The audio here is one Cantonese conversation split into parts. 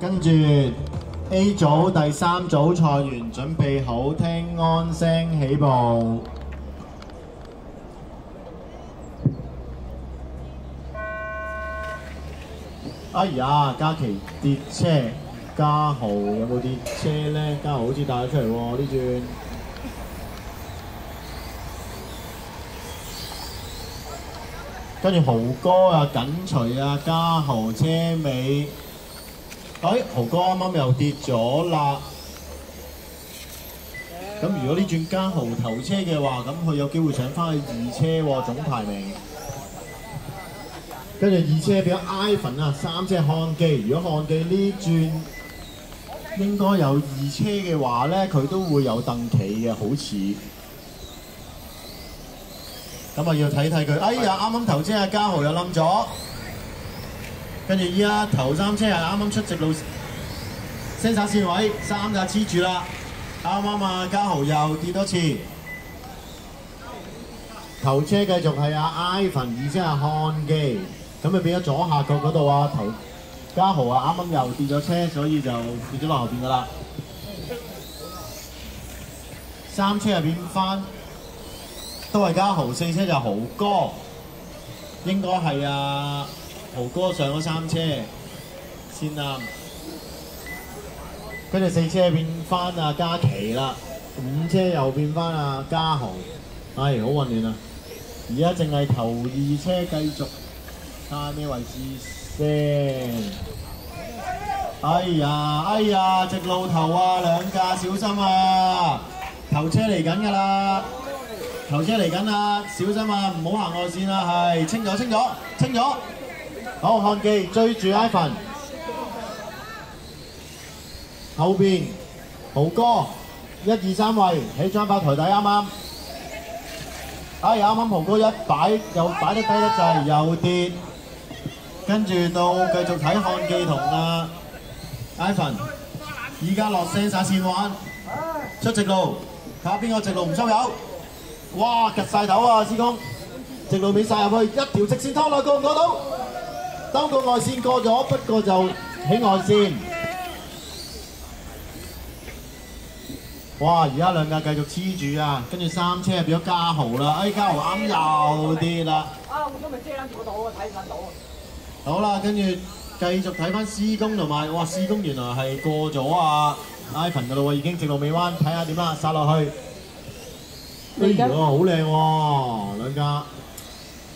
跟住 A 組第3組賽員準備好，聽安聲起步。哎呀，嘉琪跌車，嘉豪有冇跌車呢？嘉豪好似帶咗出嚟喎呢轉。跟住豪哥啊緊隨啊嘉豪車尾。豪哥啱啱又跌咗啦。咁如果呢轉嘉豪頭車嘅話，咁佢有機會上翻去2車喎總排名。跟住2車變咗 Ivan 啊，3車漢記。如果漢記呢轉應該有2車嘅話呢，佢都會有凳企嘅，好似。咁啊要睇睇佢。哎呀，啱啱頭車啊嘉豪又冧咗。跟住依家頭3車係啱啱出直路聲煞線位，3架黐住啦。啱啱啊嘉豪又跌多次。頭車繼續係阿 Ivan， 2車係漢記。咁咪變咗左下角嗰度啊，嘉豪啊啱啱又跌咗車，所以就跌咗落後邊噶啦。3車入變翻都係嘉豪，4車就豪哥，應該係豪哥上咗3車先啱。跟住4車變翻嘉琪啦，5車又變翻嘉豪，好混亂啊！而家淨係頭2車繼續。睇下咩位置先？哎呀，直路頭啊，2架小心啊！頭車嚟緊㗎啦，頭車嚟緊啦，小心啊，唔好行外線啦，係清咗。好，漢記追住 Ivan， 後邊豪哥1、2、3位起裝爆台底啱啱。啱啱豪哥又擺得低得滯，又跌。跟住到繼續睇漢記同Ivan， 而家落聲煞線彎，出直路，睇下邊個直路唔收油。哇，趌晒頭啊，師公！直路尾晒入去，一條直線拖落過唔過到？兜過外線過咗，不過就起外線。哇！而家2架繼續黐住啊，跟住3車變咗嘉豪啦，嘉豪啱又跌啦。我今日遮緊住個度，睇唔到。好啦，跟住繼續睇翻施工同埋，哇！施工原來係過咗Ivan 噶咯喎，已經直路尾彎，睇下點啦，殺落去。好靚喎，2架毫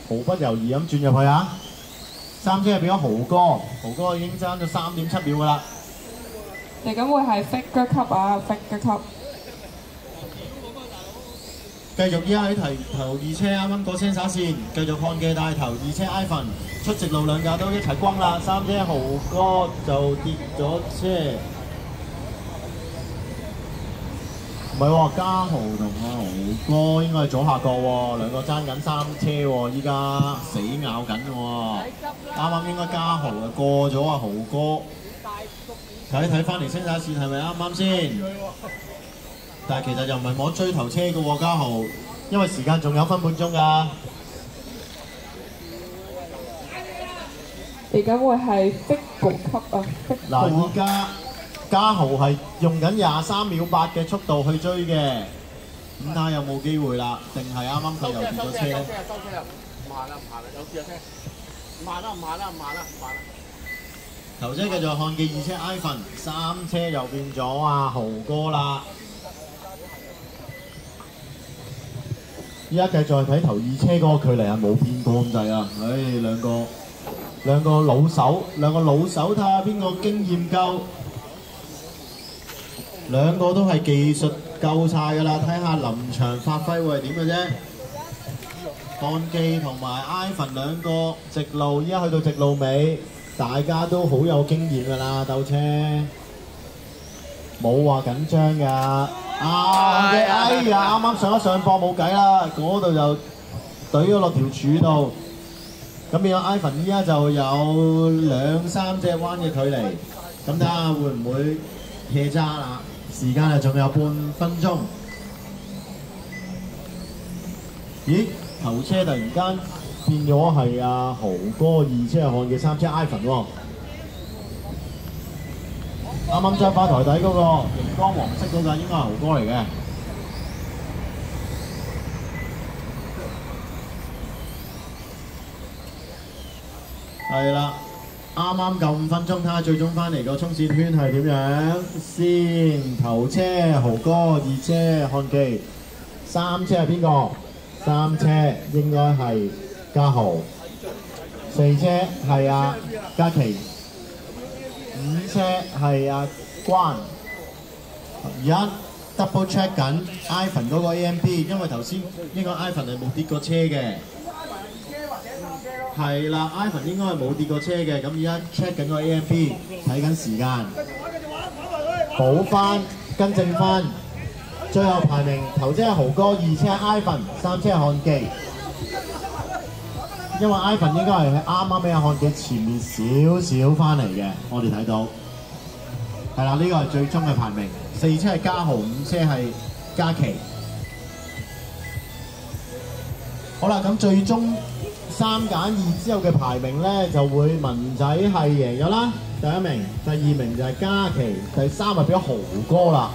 不猶豫咁轉入去啊！3車變咗豪哥已經爭咗3.7秒噶啦。嚟緊會係 figure 級啊 ，figure 級。繼續依家喺頭2車啱啱過聲灑線，繼續漢記帶頭2車 Ivan 出直路2架都一齊轟啦，3車豪哥就跌咗車。唔係喎，嘉豪同豪哥應該係左下角喎，2個爭緊3車喎，依家死咬緊喎。啱啱應該嘉豪過咗豪哥。睇睇翻嚟聲灑線係咪啱先？但係其實又唔係摸追頭車嘅喎，嘉豪，因為時間仲有分半鐘㗎。嚟緊會係 figure 級啊嗱，而家嘉豪係用緊23秒8嘅速度去追嘅，咁睇下有冇機會啦？定係啱啱佢又跌咗車咧？收車啦，唔行啦，有事有車，唔行啦。頭車繼續漢記2車 Ivan， 3車又變咗豪哥啦。依家繼續睇頭2車嗰個距離係冇變過咁滯啊！兩個老手睇下邊個經驗夠，兩個都係技術夠晒㗎啦，睇下臨場發揮會係點嘅啫。漢記同埋 Ivan 2個直路，依家去到直路尾。大家都好有經驗㗎啦，鬥車冇話緊張㗎。哎呀，啱啱上一上坡冇計啦，嗰度就懟咗落條柱度。咁變咗 Ivan 依家就有2、3隻彎嘅距離，咁睇下會唔會卸揸啦？時間仲有半分鐘。咦？頭車突然間〜變咗係豪哥，2車係漢記，3車 Ivan 喎。啱啱張花台底嗰個熒光黃色嗰個應該係豪哥嚟嘅。係啦，啱啱夠5分鐘，睇下最終翻嚟個衝線圈係點樣先。頭車豪哥，二車漢記，三車係邊個？三車應該係嘉豪，四車係阿嘉琪，五車係阿關。而家 double check 緊 Ivan 嗰個 AMP， 因為頭先應該 Ivan 係冇跌過車嘅。係啦 ，Ivan 應該係冇跌過車嘅，咁而家 check 緊個 AMP， 睇緊時間，補翻更正翻，最後排名頭車係豪哥，二車係 Ivan， 三車係漢記。因為 Ivan 應該係啱啱喺阿漢記前面少少翻嚟嘅，我哋睇到。係啦，呢個係最終嘅排名，四車係嘉豪，五車係嘉琪。好啦，咁最終3揀2之後嘅排名咧，就會文仔係贏咗啦，第一名，第二名就係嘉琪，第三就變咗豪哥啦。